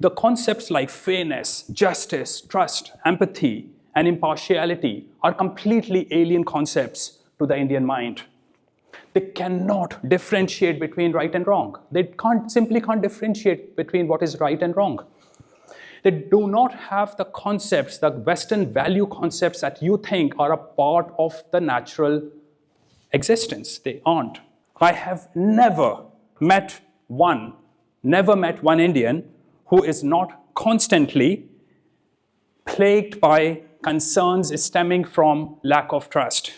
The concepts like fairness, justice, trust, empathy, and impartiality are completely alien concepts to the Indian mind. They cannot differentiate between right and wrong. They simply can't differentiate between what is right and wrong. They do not have the concepts, the Western value concepts that you think are a part of the natural existence. They aren't. I have never met one Indian who is not constantly plagued by concerns stemming from lack of trust.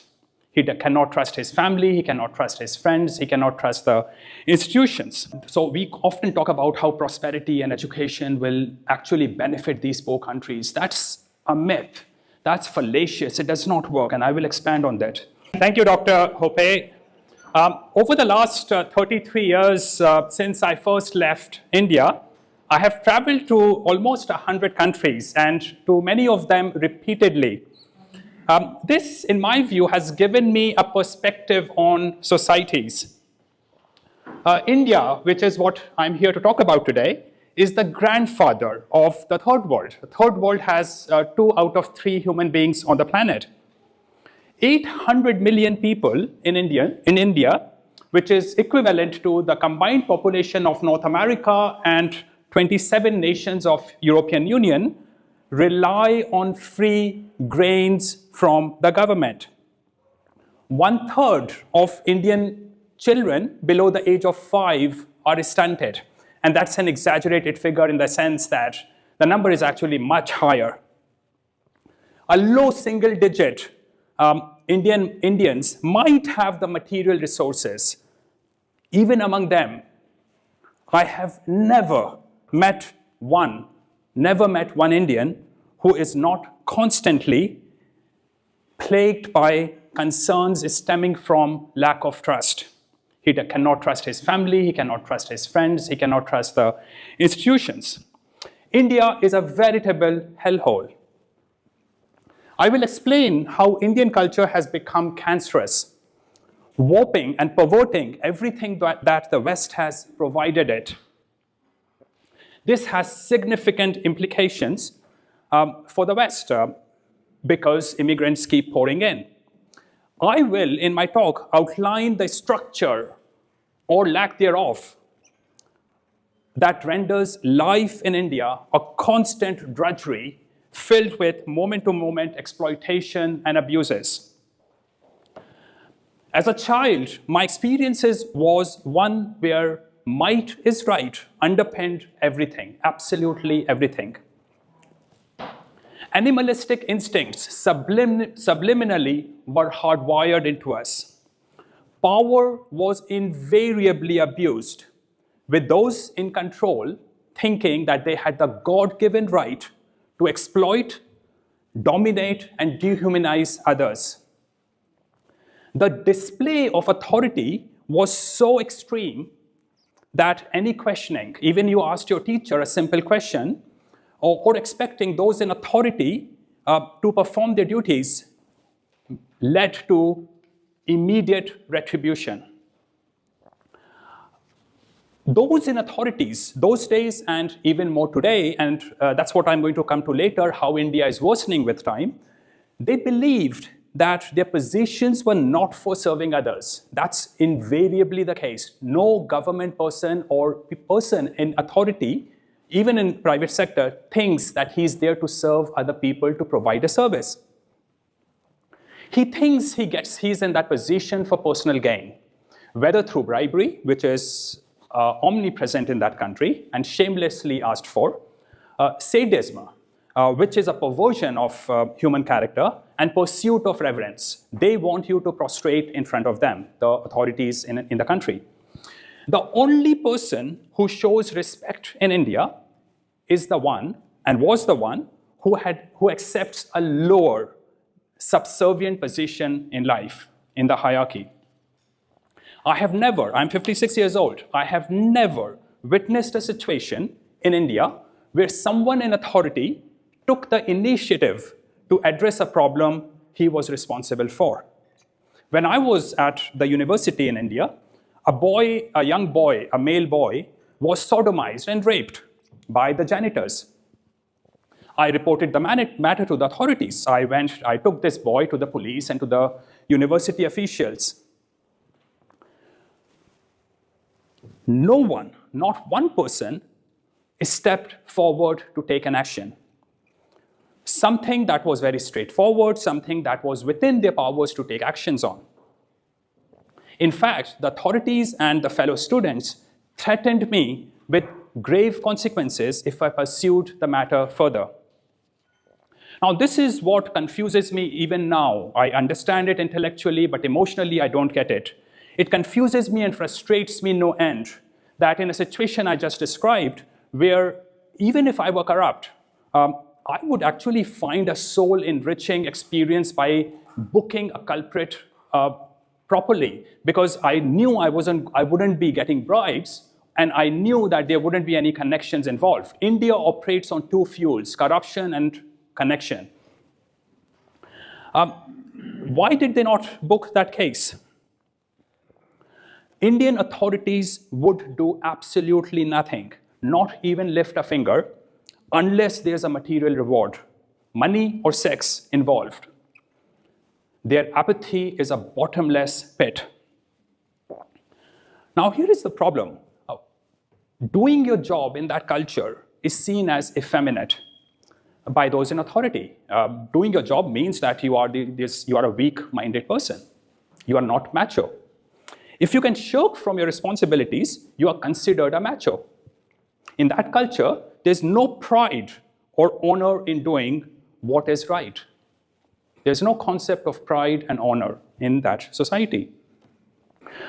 He cannot trust his family, he cannot trust his friends, he cannot trust the institutions. So we often talk about how prosperity and education will actually benefit these poor countries. That's a myth. That's fallacious. It does not work, and I will expand on that. Thank you, Dr. Hope. Over the last 33 years since I first left India, I have traveled to almost 100 countries, and to many of them repeatedly. This, in my view, has given me a perspective on societies. India, which is what I'm here to talk about today, is the grandfather of the third world. The third world has 2 out of 3 human beings on the planet. 800 million people in India, which is equivalent to the combined population of North America and 27 nations of European Union, rely on free grains from the government. 1/3 of Indian children below the age of 5 are stunted. And that's an exaggerated figure in the sense that the number is actually much higher. A low single digit Indians might have the material resources. Even among them, I have never met one Indian who is not constantly plagued by concerns stemming from lack of trust. He cannot trust his family, he cannot trust his friends, he cannot trust the institutions. India is a veritable hellhole. I will explain how Indian culture has become cancerous, warping and perverting everything that the West has provided it. This has significant implications for the West because immigrants keep pouring in. I will, in my talk, outline the structure or lack thereof that renders life in India a constant drudgery filled with moment-to-moment exploitation and abuses. As a child, my experiences was one where might is right underpinned everything, absolutely everything. Animalistic instincts subliminally were hardwired into us. Power was invariably abused, with those in control thinking that they had the God-given right to exploit, dominate, and dehumanize others. The display of authority was so extreme that any questioning, even you asked your teacher a simple question, or expecting those in authority to perform their duties, led to immediate retribution. Those in authorities, those days and even more today, and that's what I'm going to come to later, how India is worsening with time, they believed that their positions were not for serving others. That's invariably the case. No government person or person in authority, even in private sector, thinks that he's there to serve other people, to provide a service. He thinks he's in that position for personal gain, whether through bribery, which is omnipresent in that country and shamelessly asked for, sadism, which is a perversion of human character, and pursuit of reverence. They want you to prostrate in front of them, the authorities in the country. The only person who shows respect in India is the one, and was the one, who accepts a lower, subservient position in life, in the hierarchy. I'm 56 years old, I have never witnessed a situation in India where someone in authority took the initiative to address a problem he was responsible for. When I was at the university in India, a young boy, a male boy, was sodomized and raped by the janitors. I reported the matter to the authorities. I took this boy to the police and to the university officials. No one, not one person, stepped forward to take an action. Something that was very straightforward, something that was within their powers to take actions on. In fact, the authorities and the fellow students threatened me with grave consequences if I pursued the matter further. Now, this is what confuses me even now. I understand it intellectually, but emotionally, I don't get it. It confuses me and frustrates me no end that in a situation I just described, where even if I were corrupt, I would actually find a soul-enriching experience by booking a culprit properly, because I knew I wouldn't be getting bribes, and I knew that there wouldn't be any connections involved. India operates on two fuels, corruption and connection. Why did they not book that case? Indian authorities would do absolutely nothing, not even lift a finger, unless there's a material reward, money or sex involved. Their apathy is a bottomless pit. Now, here is the problem. Doing your job in that culture is seen as effeminate by those in authority. Doing your job means that you are a weak-minded person. You are not macho. If you can shirk from your responsibilities, you are considered a macho. In that culture, there's no pride or honor in doing what is right. There's no concept of pride and honor in that society.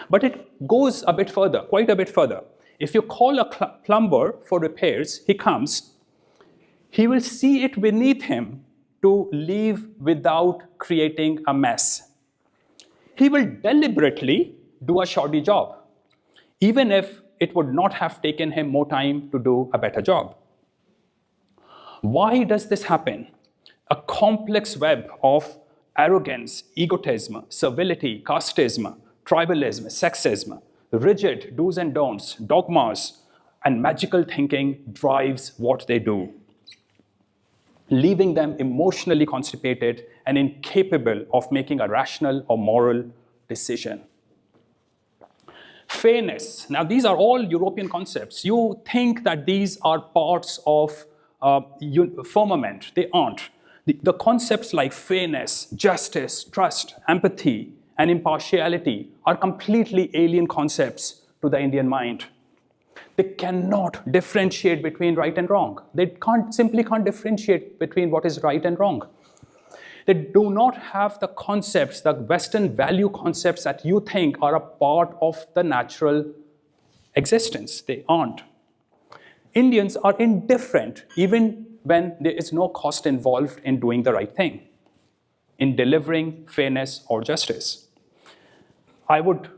But it goes a bit further, quite a bit further. If you call a plumber for repairs, he comes, he will see it beneath him to leave without creating a mess. He will deliberately do a shoddy job, even if it would not have taken him more time to do a better job. Why does this happen? A complex web of arrogance, egotism, servility, casteism, tribalism, sexism, rigid do's and don'ts, dogmas, and magical thinking drives what they do, leaving them emotionally constipated and incapable of making a rational or moral decision. Fairness. Now, these are all European concepts. You think that these are parts of firmament. They aren't. The concepts like fairness, justice, trust, empathy, and impartiality are completely alien concepts to the Indian mind. They cannot differentiate between right and wrong. They simply can't differentiate between what is right and wrong. They do not have the concepts, the Western value concepts that you think are a part of the natural existence. They aren't. Indians are indifferent even when there is no cost involved in doing the right thing, in delivering fairness or justice. I would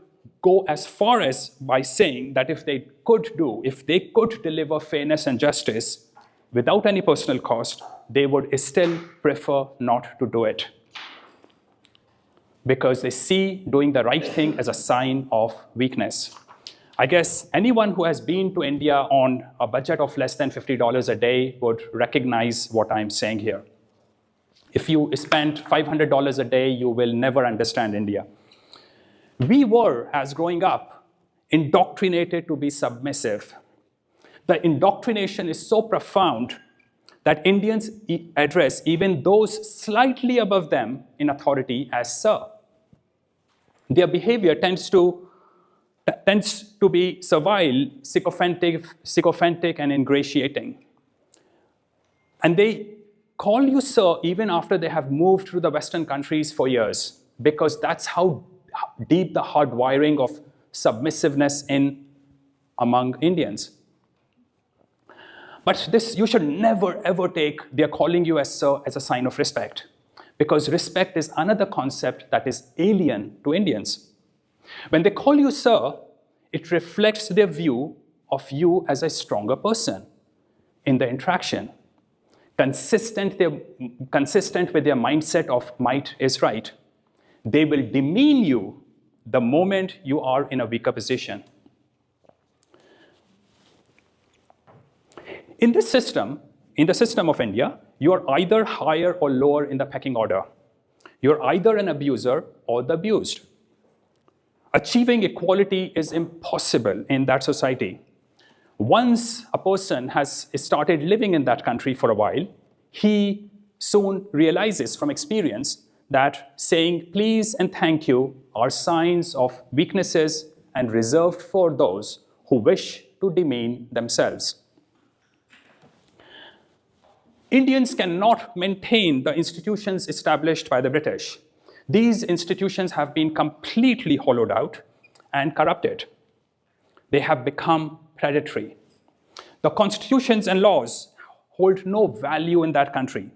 go as far as by saying that if they could deliver fairness and justice without any personal cost, they would still prefer not to do it, because they see doing the right thing as a sign of weakness. I guess anyone who has been to India on a budget of less than $50 a day would recognize what I'm saying here. If you spend $500 a day, you will never understand India. We were, as growing up, indoctrinated to be submissive. The indoctrination is so profound that Indians address even those slightly above them in authority as sir. Their behavior tends to be servile, sycophantic, and ingratiating. And they call you sir even after they have moved through the Western countries for years, because that's how deep the hardwiring of submissiveness among Indians. But this, you should never ever take their calling you as sir as a sign of respect, because respect is another concept that is alien to Indians. When they call you sir, it reflects their view of you as a stronger person in the interaction, consistent with their mindset of might is right. They will demean you the moment you are in a weaker position. In this system, in the system of India, you are either higher or lower in the pecking order. You're either an abuser or the abused. Achieving equality is impossible in that society. Once a person has started living in that country for a while, he soon realizes from experience that saying please and thank you are signs of weaknesses and reserved for those who wish to demean themselves. Indians cannot maintain the institutions established by the British. These institutions have been completely hollowed out and corrupted. They have become predatory. The constitutions and laws hold no value in that country.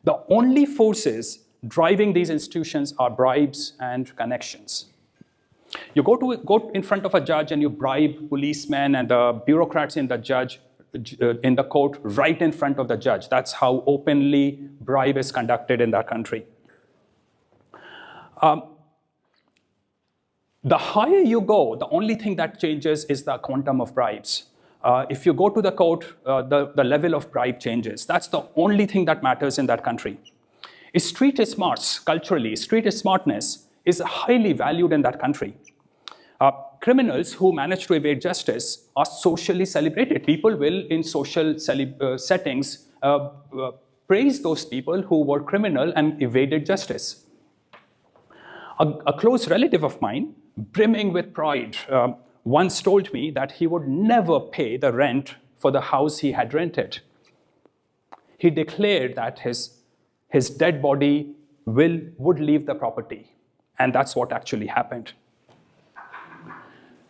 The only forces driving these institutions are bribes and connections. You go in front of a judge and you bribe policemen and the bureaucrats in the court right in front of the judge. That's how openly bribe is conducted in that country. The higher you go, the only thing that changes is the quantum of bribes. If you go to the court, the level of bribe changes. That's the only thing that matters in that country. Street smarts, culturally, street smartness is highly valued in that country. Criminals who manage to evade justice are socially celebrated. People will, in social settings, praise those people who were criminal and evaded justice. A close relative of mine, brimming with pride, once told me that he would never pay the rent for the house he had rented. He declared that his dead body would leave the property, and that's what actually happened.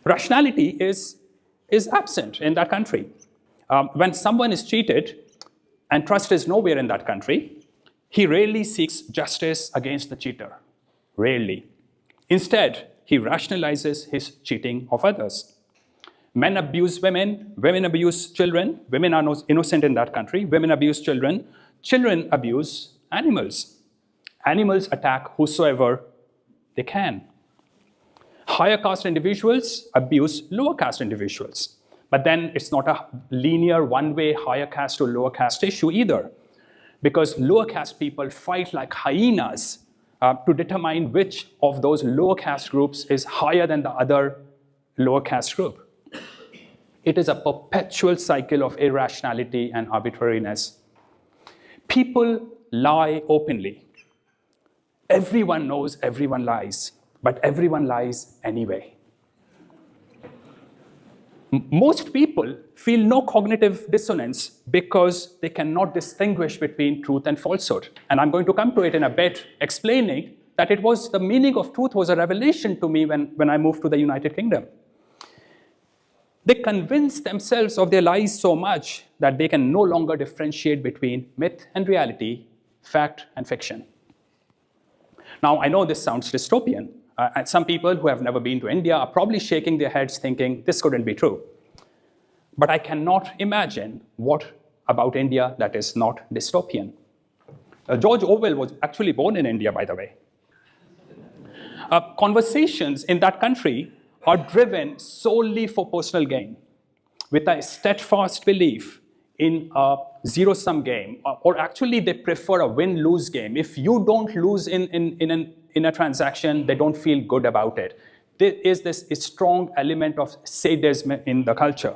Rationality is absent in that country. When someone is cheated and trust is nowhere in that country, he rarely seeks justice against the cheater. Rarely. Instead, he rationalizes his cheating of others. Men abuse women, women abuse children, women are innocent in that country, women abuse children, children abuse animals. Animals attack whosoever they can. Higher caste individuals abuse lower caste individuals. But then it's not a linear one-way higher caste to lower caste issue either, because lower caste people fight like hyenas to determine which of those lower caste groups is higher than the other lower caste group. It is a perpetual cycle of irrationality and arbitrariness. People lie openly. Everyone knows everyone lies, but everyone lies anyway. Most people feel no cognitive dissonance because they cannot distinguish between truth and falsehood. And I'm going to come to it in a bit, explaining that the meaning of truth was a revelation to me when I moved to the United Kingdom. They convince themselves of their lies so much that they can no longer differentiate between myth and reality, fact and fiction. Now, I know this sounds dystopian, and some people who have never been to India are probably shaking their heads thinking this couldn't be true. But I cannot imagine what about India that is not dystopian. George Orwell was actually born in India, by the way. Conversations in that country are driven solely for personal gain, with a steadfast belief in a zero-sum game, or actually they prefer a win-lose game. If you don't lose in a transaction, they don't feel good about it. There is this strong element of sadism in the culture.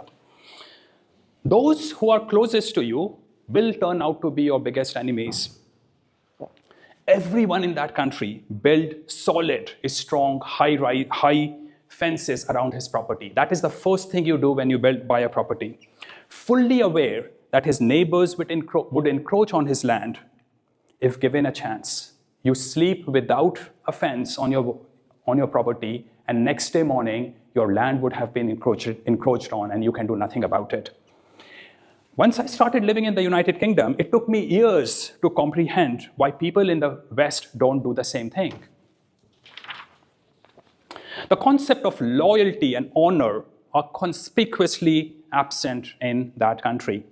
Those who are closest to you will turn out to be your biggest enemies. Everyone in that country built solid, strong, high fences around his property. That is the first thing you do when you buy a property. Fully aware that his neighbors would encroach on his land if given a chance. You sleep without a fence on your property, and next day morning, your land would have been encroached on, and you can do nothing about it. Once I started living in the United Kingdom, it took me years to comprehend why people in the West don't do the same thing. The concept of loyalty and honor are conspicuously absent in that country.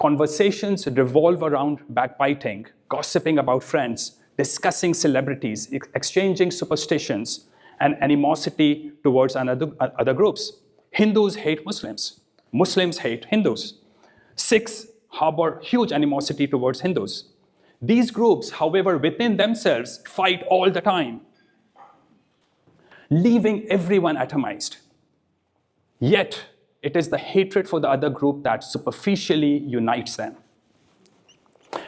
Conversations revolve around backbiting, gossiping about friends, discussing celebrities, exchanging superstitions, and animosity towards other groups. Hindus hate Muslims. Muslims hate Hindus. Sikhs harbor huge animosity towards Hindus. These groups, however, within themselves fight all the time, leaving everyone atomized. Yet, it is the hatred for the other group that superficially unites them.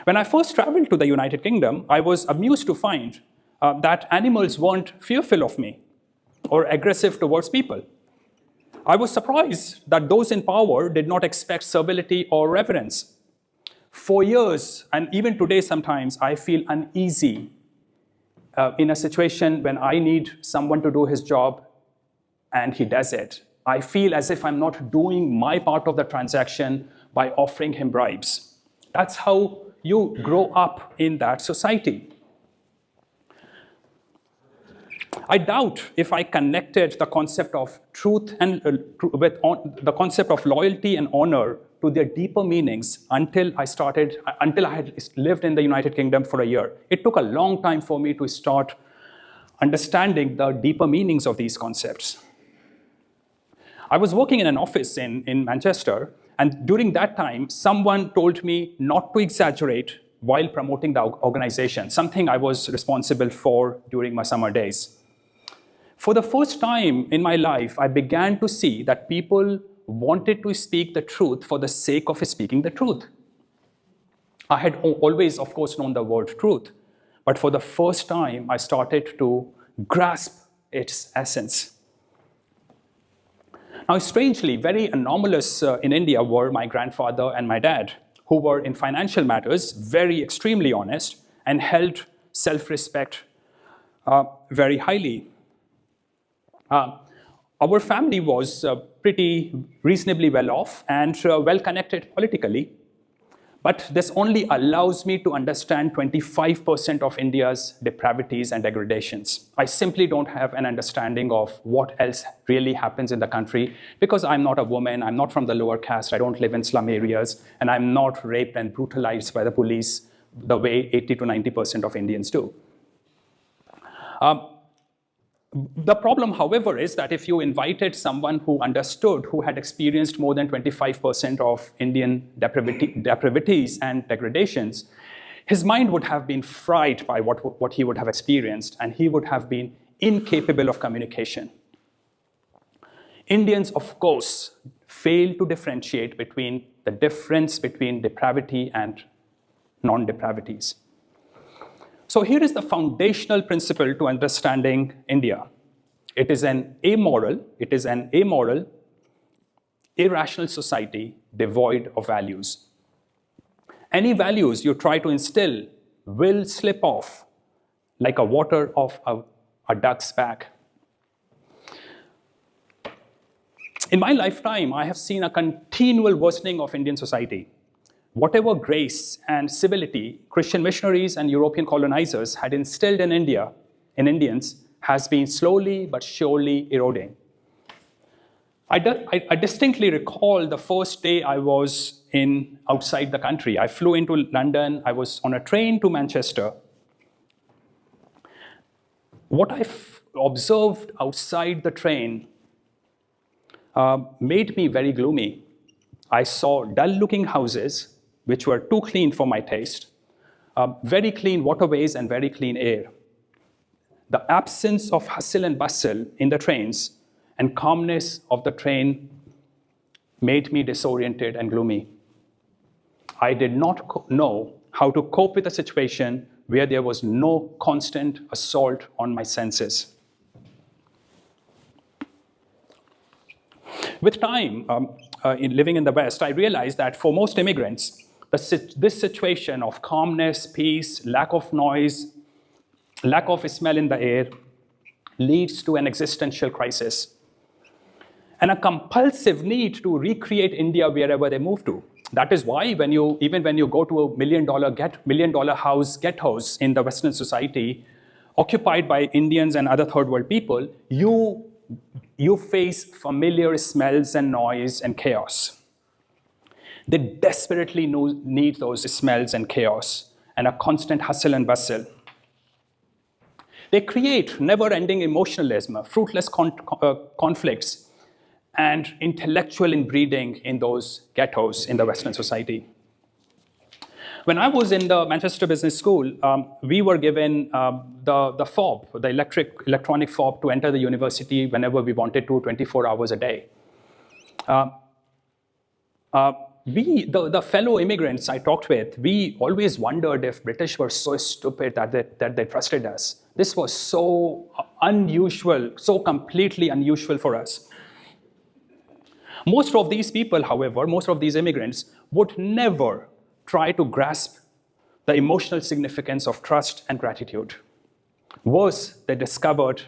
When I first traveled to the United Kingdom, I was amused to find that animals weren't fearful of me or aggressive towards people. I was surprised that those in power did not expect servility or reverence. For years, and even today sometimes, I feel uneasy in a situation when I need someone to do his job and he does it. I feel as if I'm not doing my part of the transaction by offering him bribes. That's how you grow up in that society. I doubt if I connected the concept of truth and with the concept of loyalty and honor to their deeper meanings until I had lived in the United Kingdom for a year. It took a long time for me to start understanding the deeper meanings of these concepts. I was working in an office in Manchester, and during that time, someone told me not to exaggerate while promoting the organization, something I was responsible for during my summer days. For the first time in my life, I began to see that people wanted to speak the truth for the sake of speaking the truth. I had always, of course, known the word truth, but for the first time, I started to grasp its essence. Now, strangely, very anomalous in India were my grandfather and my dad, who were in financial matters very extremely honest and held self-respect very highly. Our family was pretty reasonably well off and well connected politically, but this only allows me to understand 25% of India's depravities and degradations. I simply don't have an understanding of what else really happens in the country because I'm not a woman, I'm not from the lower caste, I don't live in slum areas, and I'm not raped and brutalized by the police the way 80 to 90% of Indians do. The problem, however, is that if you invited someone who understood, who had experienced more than 25% of Indian depravities and degradations, his mind would have been fried by what he would have experienced, and he would have been incapable of communication. Indians, of course, fail to differentiate between the difference between depravity and non-depravities. So here is the foundational principle to understanding India. It is an amoral, irrational society devoid of values. Any values you try to instill will slip off like a water off a duck's back. In my lifetime, I have seen a continual worsening of Indian society. Whatever grace and civility Christian missionaries and European colonizers had instilled in Indians has been slowly but surely eroding. I distinctly recall the first day I was outside the country. I flew into London, I was on a train to Manchester. What I observed outside the train made me very gloomy. I saw dull-looking houses, which were too clean for my taste, very clean waterways and very clean air. The absence of hustle and bustle in the trains and calmness of the train made me disoriented and gloomy. I did not know how to cope with a situation where there was no constant assault on my senses. With time, in living in the West, I realized that for most immigrants, this situation of calmness, peace, lack of noise, lack of smell in the air leads to an existential crisis and a compulsive need to recreate India wherever they move to. That is why even when you go to a $1 million house ghettos in the Western society occupied by Indians and other third world people, you face familiar smells and noise and chaos. They desperately need those smells and chaos and a constant hustle and bustle. They create never-ending emotionalism, fruitless conflicts, and intellectual inbreeding in those ghettos in the Western society. When I was in the Manchester Business School, we were given the fob, the electronic fob to enter the university whenever we wanted to, 24 hours a day. The fellow immigrants I talked with, we always wondered if British were so stupid that they trusted us. This was so unusual, so completely unusual for us. Most of these people, however, most of these immigrants would never try to grasp the emotional significance of trust and gratitude. Worse, they discovered,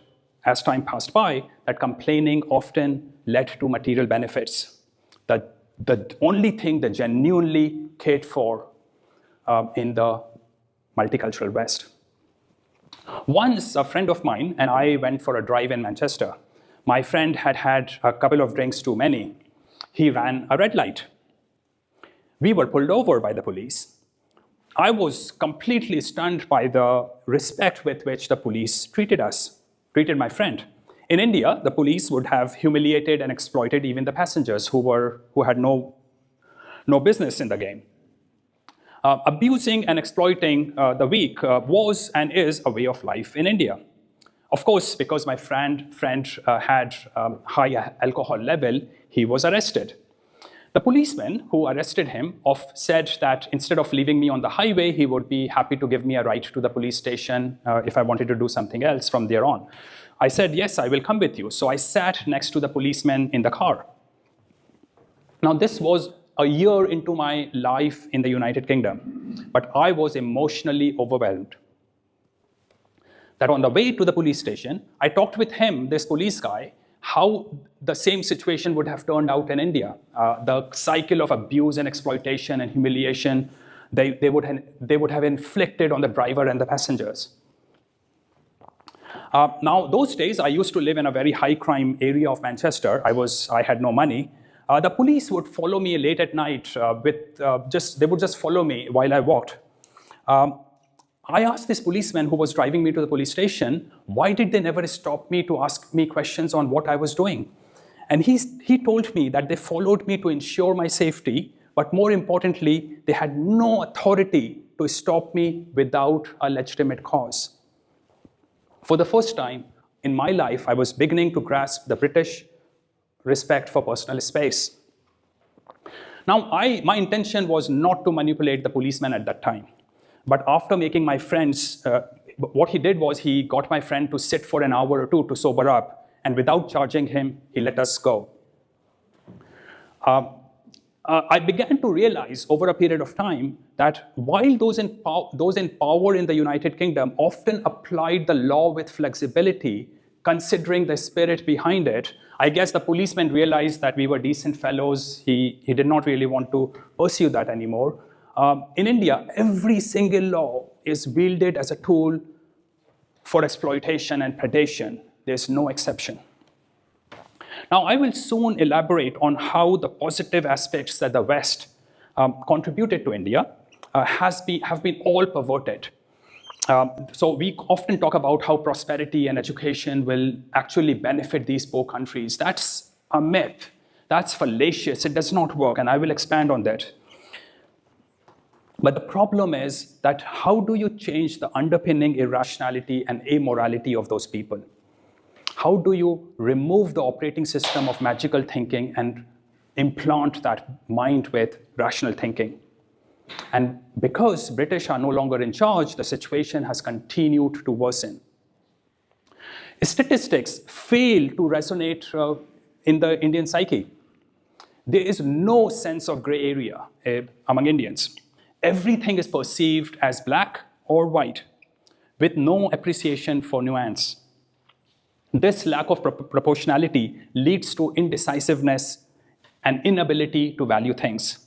as time passed by, that complaining often led to material benefits. The only thing they genuinely cared for in the multicultural West. Once, a friend of mine and I went for a drive in Manchester. My friend had had a couple of drinks too many. He ran a red light. We were pulled over by the police. I was completely stunned by the respect with which the police treated my friend. In India, the police would have humiliated and exploited even the passengers who had no business in the game. Abusing and exploiting the weak was and is a way of life in India. Of course, because my friend had high alcohol level, he was arrested. The policeman who arrested him said that instead of leaving me on the highway, he would be happy to give me a ride to the police station if I wanted to do something else from there on. I said, yes, I will come with you. So I sat next to the policeman in the car. Now, this was a year into my life in the United Kingdom, but I was emotionally overwhelmed. That on the way to the police station, I talked with him, this police guy, how the same situation would have turned out in India. The cycle of abuse and exploitation and humiliation they would have inflicted on the driver and the passengers. Now, those days, I used to live in a very high crime area of Manchester. I had no money. The police would follow me late at night they would just follow me while I walked. I asked this policeman who was driving me to the police station, why did they never stop me to ask me questions on what I was doing? And he told me that they followed me to ensure my safety, but more importantly, they had no authority to stop me without a legitimate cause. For the first time in my life, I was beginning to grasp the British respect for personal space. Now, my intention was not to manipulate the policeman at that time. But after making my friends, what he did was he got my friend to sit for an hour or two to sober up, and without charging him, he let us go. I began to realize over a period of time that while those in power in the United Kingdom often applied the law with flexibility, considering the spirit behind it, I guess the policeman realized that we were decent fellows. He did not really want to pursue that anymore. In India, every single law is wielded as a tool for exploitation and predation. There's no exception. Now, I will soon elaborate on how the positive aspects that the West contributed to India have been all perverted. So we often talk about how prosperity and education will actually benefit these poor countries. That's a myth. That's fallacious. It does not work, and I will expand on that. But the problem is that how do you change the underpinning irrationality and amorality of those people? How do you remove the operating system of magical thinking and implant that mind with rational thinking? And because British are no longer in charge, the situation has continued to worsen. Statistics fail to resonate in the Indian psyche. There is no sense of gray area among Indians. Everything is perceived as black or white, with no appreciation for nuance. This lack of proportionality leads to indecisiveness and inability to value things.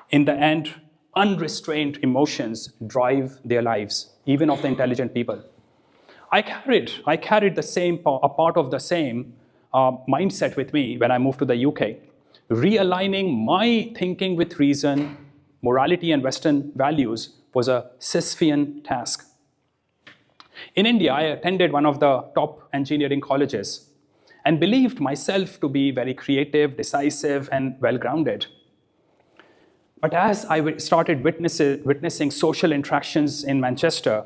In the end, unrestrained emotions drive their lives, even of the intelligent people. I carried a part of the same mindset with me when I moved to the UK. Realigning my thinking with reason, morality, and Western values was a Sisyphean task. In India, I attended one of the top engineering colleges, and believed myself to be very creative, decisive, and well-grounded. But as I started witnessing social interactions in Manchester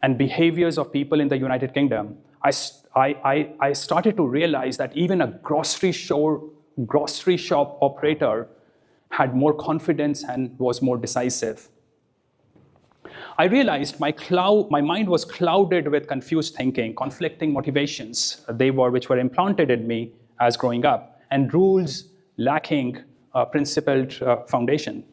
and behaviors of people in the United Kingdom, I started to realize that even a grocery shop operator had more confidence and was more decisive. I realized my mind was clouded with confused thinking, conflicting motivations which were implanted in me as growing up, and rules lacking a principled foundation.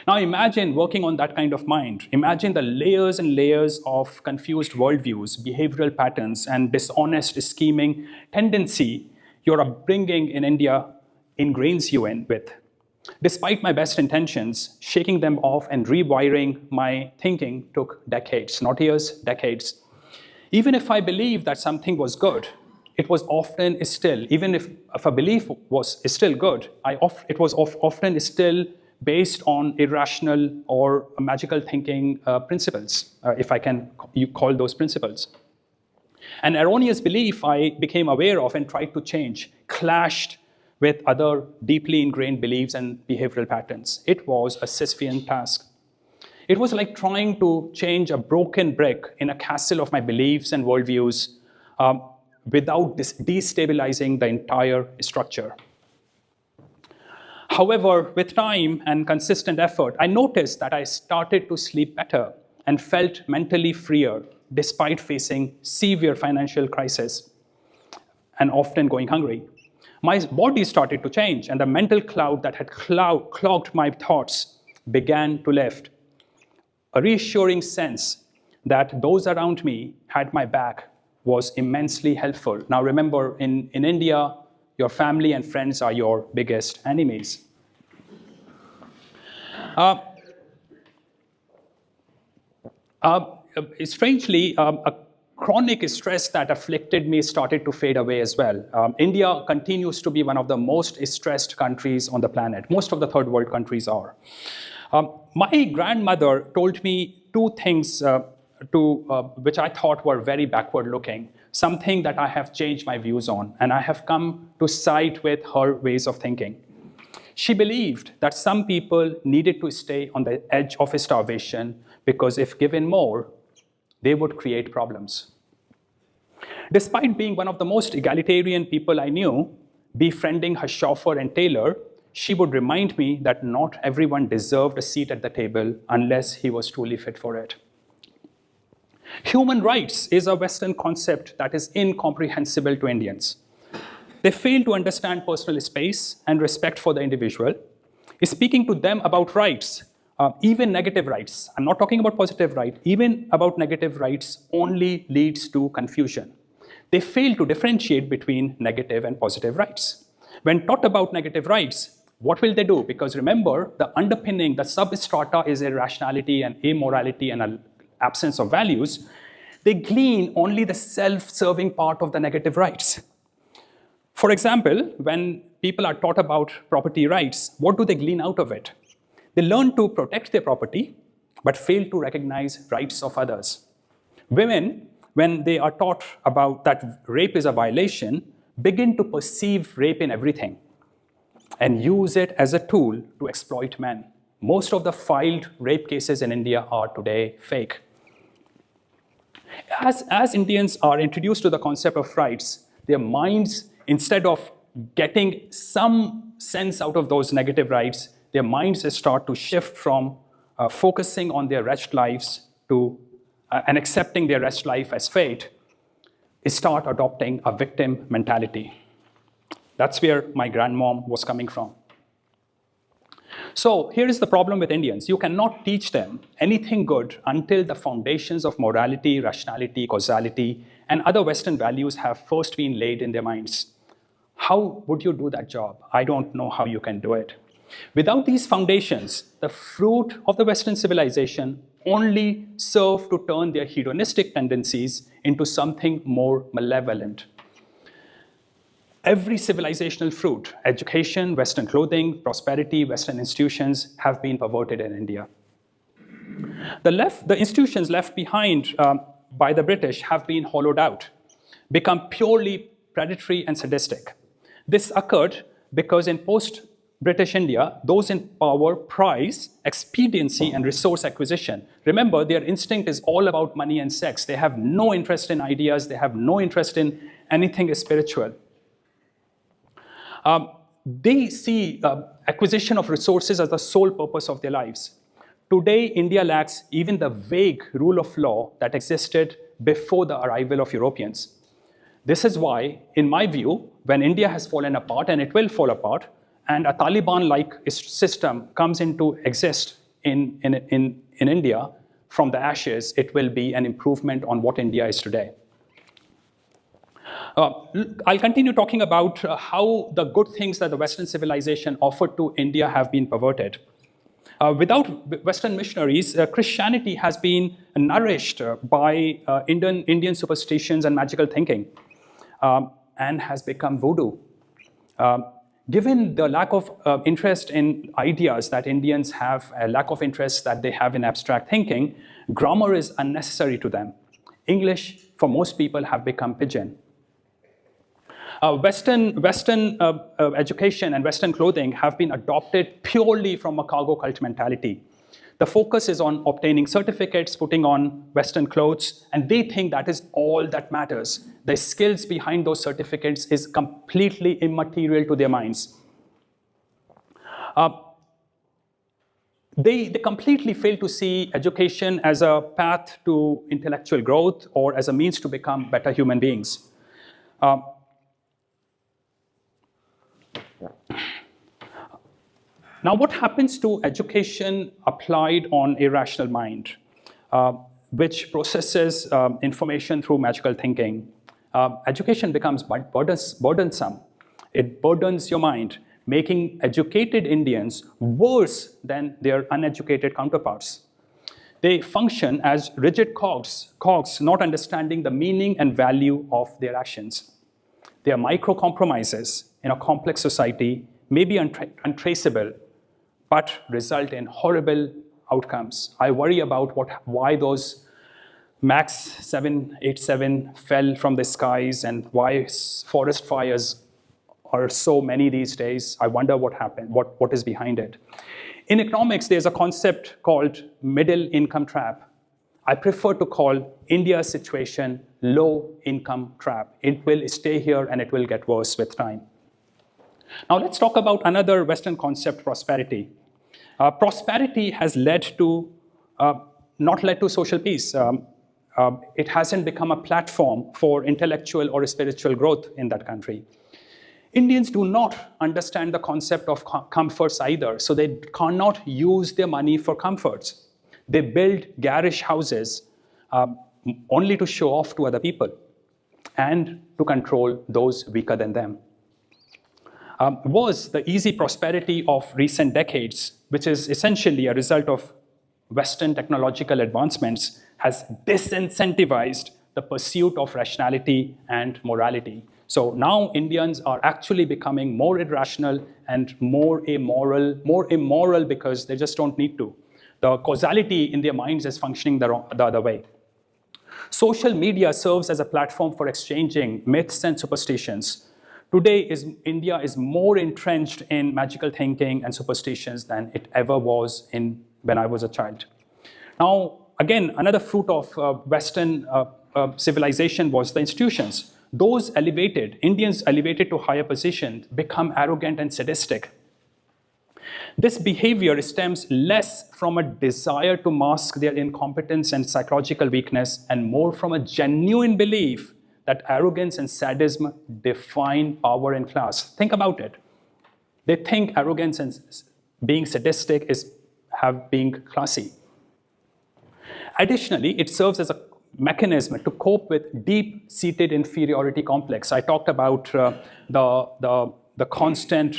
Now imagine working on that kind of mind. Imagine the layers and layers of confused worldviews, behavioral patterns, and dishonest scheming tendency your upbringing in India ingrains you in with. Despite my best intentions, shaking them off and rewiring my thinking took decades, not years, decades. Even if I believed that something was good, it was often still, even if a belief was still good, it was often still based on irrational or magical thinking principles, if I can call those principles. An erroneous belief I became aware of and tried to change clashed with other deeply ingrained beliefs and behavioral patterns. It was a Sisyphean task. It was like trying to change a broken brick in a castle of my beliefs and worldviews without destabilizing the entire structure. However, with time and consistent effort, I noticed that I started to sleep better and felt mentally freer despite facing severe financial crisis and often going hungry. My body started to change, and the mental cloud that had clogged my thoughts began to lift. A reassuring sense that those around me had my back was immensely helpful. Now remember, in India, your family and friends are your biggest enemies. Strangely, a chronic stress that afflicted me started to fade away as well. India continues to be one of the most stressed countries on the planet. Most of the third world countries are. My grandmother told me two things which I thought were very backward looking, something that I have changed my views on, and I have come to side with her ways of thinking. She believed that some people needed to stay on the edge of starvation because if given more, they would create problems. Despite being one of the most egalitarian people I knew, befriending her chauffeur and tailor, she would remind me that not everyone deserved a seat at the table unless he was truly fit for it. Human rights is a Western concept that is incomprehensible to Indians. They fail to understand personal space and respect for the individual. Speaking to them about rights, even negative rights, I'm not talking about positive rights, even about negative rights only leads to confusion. They fail to differentiate between negative and positive rights. When taught about negative rights, what will they do? Because remember, the underpinning, the substrata is irrationality and immorality and an absence of values. They glean only the self-serving part of the negative rights. For example, when people are taught about property rights, what do they glean out of it? They learn to protect their property, but fail to recognize rights of others. Women, when they are taught about that rape is a violation, begin to perceive rape in everything and use it as a tool to exploit men. Most of the filed rape cases in India are today fake. As Indians are introduced to the concept of rights, their minds, instead of getting some sense out of those negative rights, their minds start to shift from focusing on their wretched lives to and accepting their wretched life as fate, start adopting a victim mentality. That's where my grandmom was coming from. So here is the problem with Indians. You cannot teach them anything good until the foundations of morality, rationality, causality, and other Western values have first been laid in their minds. How would you do that job? I don't know how you can do it. Without these foundations, the fruit of the Western civilization only serve to turn their hedonistic tendencies into something more malevolent. Every civilizational fruit, education, Western clothing, prosperity, Western institutions have been perverted in India. The institutions left behind by the British have been hollowed out, become purely predatory, and sadistic. This occurred because in post-British India, those in power prize expediency and resource acquisition. Remember, their instinct is all about money and sex. They have no interest in ideas. They have no interest in anything spiritual. They see acquisition of resources as the sole purpose of their lives. Today, India lacks even the vague rule of law that existed before the arrival of Europeans. This is why, in my view, when India has fallen apart, and it will fall apart, and a Taliban-like system comes into exist in India from the ashes, it will be an improvement on what India is today. I'll continue talking about how the good things that the Western civilization offered to India have been perverted. Without Western missionaries, Christianity has been nourished by Indian superstitions and magical thinking, and has become voodoo. Given the lack of interest in ideas that Indians have, a lack of interest that they have in abstract thinking, grammar is unnecessary to them. English, for most people, have become pidgin. Western education and Western clothing have been adopted purely from a cargo cult mentality. The focus is on obtaining certificates, putting on Western clothes, and they think that is all that matters. The skills behind those certificates is completely immaterial to their minds. They completely fail to see education as a path to intellectual growth or as a means to become better human beings. Now, what happens to education applied on a rational mind, which processes information through magical thinking? Education becomes burdensome. It burdens your mind, making educated Indians worse than their uneducated counterparts. They function as rigid cogs, not understanding the meaning and value of their actions. They are micro-compromises in a complex society, may be untraceable, but result in horrible outcomes. I worry about why those MAX 787 fell from the skies and why forest fires are so many these days. I wonder what happened, what is behind it. In economics, there's a concept called middle income trap. I prefer to call India's situation low income trap. It will stay here and it will get worse with time. Now let's talk about another Western concept, prosperity. Prosperity has not led to social peace. It hasn't become a platform for intellectual or spiritual growth in that country. Indians do not understand the concept of comforts either, so they cannot use their money for comforts. They build garish houses only to show off to other people and to control those weaker than them. Was the easy prosperity of recent decades, which is essentially a result of Western technological advancements, has disincentivized the pursuit of rationality and morality. So now Indians are actually becoming more irrational and more immoral because they just don't need to. The causality in their minds is functioning the other way. Social media serves as a platform for exchanging myths and superstitions. Today, India is more entrenched in magical thinking and superstitions than it ever was when I was a child. Now, again, another fruit of Western civilization was the institutions. Those Indians elevated to higher positions, become arrogant and sadistic. This behavior stems less from a desire to mask their incompetence and psychological weakness and more from a genuine belief that arrogance and sadism define power and class. Think about it. They think arrogance and being sadistic is being classy. Additionally, it serves as a mechanism to cope with deep-seated inferiority complex. I talked about the constant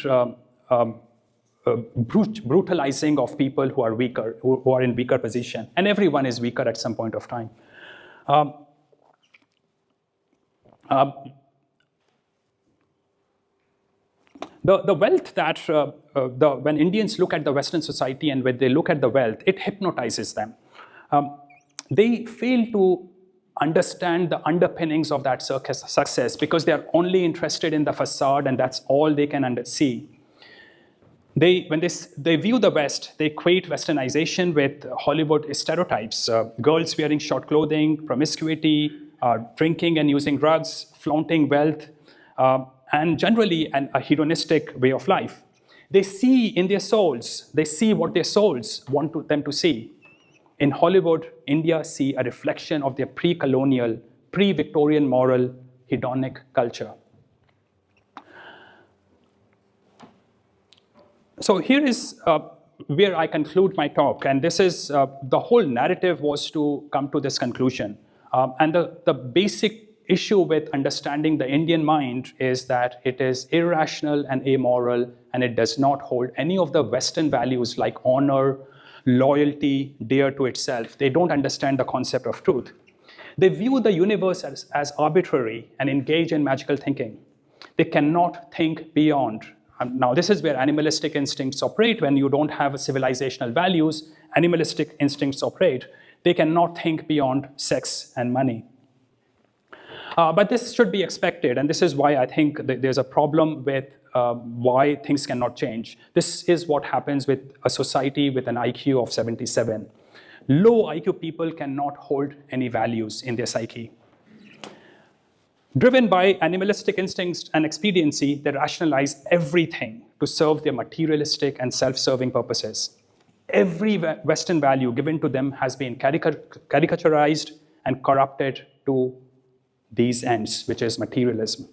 brutalizing of people who are weaker, who are in weaker position, and everyone is weaker at some point of time. The wealth that, when Indians look at the Western society and when they look at the wealth, it hypnotizes them. They fail to understand the underpinnings of that success because they are only interested in the facade and that's all they can see. When they view the West, they equate Westernization with Hollywood stereotypes. Girls wearing short clothing, promiscuity, drinking and using drugs, flaunting wealth, and generally a hedonistic way of life. They see in their souls, they see what their souls want them to see. In Hollywood, India see a reflection of their pre-colonial, pre-Victorian moral, hedonic culture. So here is where I conclude my talk, and this is, the whole narrative was to come to this conclusion. And the basic issue with understanding the Indian mind is that it is irrational and amoral, and it does not hold any of the Western values like honor, loyalty, dear to itself. They don't understand the concept of truth. They view the universe as arbitrary and engage in magical thinking. They cannot think beyond. Now, this is where animalistic instincts operate. When you don't have civilizational values, animalistic instincts operate. They cannot think beyond sex and money. But this should be expected, and this is why I think that there's a problem with why things cannot change. This is what happens with a society with an IQ of 77. Low IQ people cannot hold any values in their psyche. Driven by animalistic instincts and expediency, they rationalize everything to serve their materialistic and self-serving purposes. Every Western value given to them has been caricaturized and corrupted to these ends, which is materialism.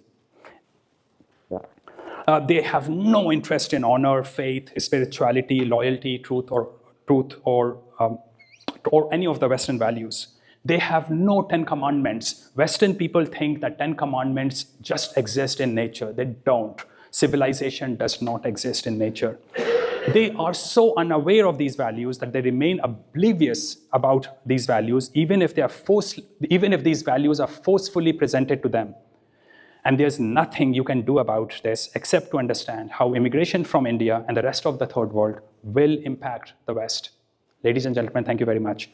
They have no interest in honor, faith, spirituality, loyalty, truth, or any of the Western values. They have no 10 commandments. Western people think that 10 commandments just exist in nature. They don't. Civilization does not exist in nature. They are so unaware of these values that they remain oblivious about these values, even if these values are forcefully presented to them. And there's nothing you can do about this except to understand how immigration from India and the rest of the third world will impact the West. Ladies and gentlemen, thank you very much.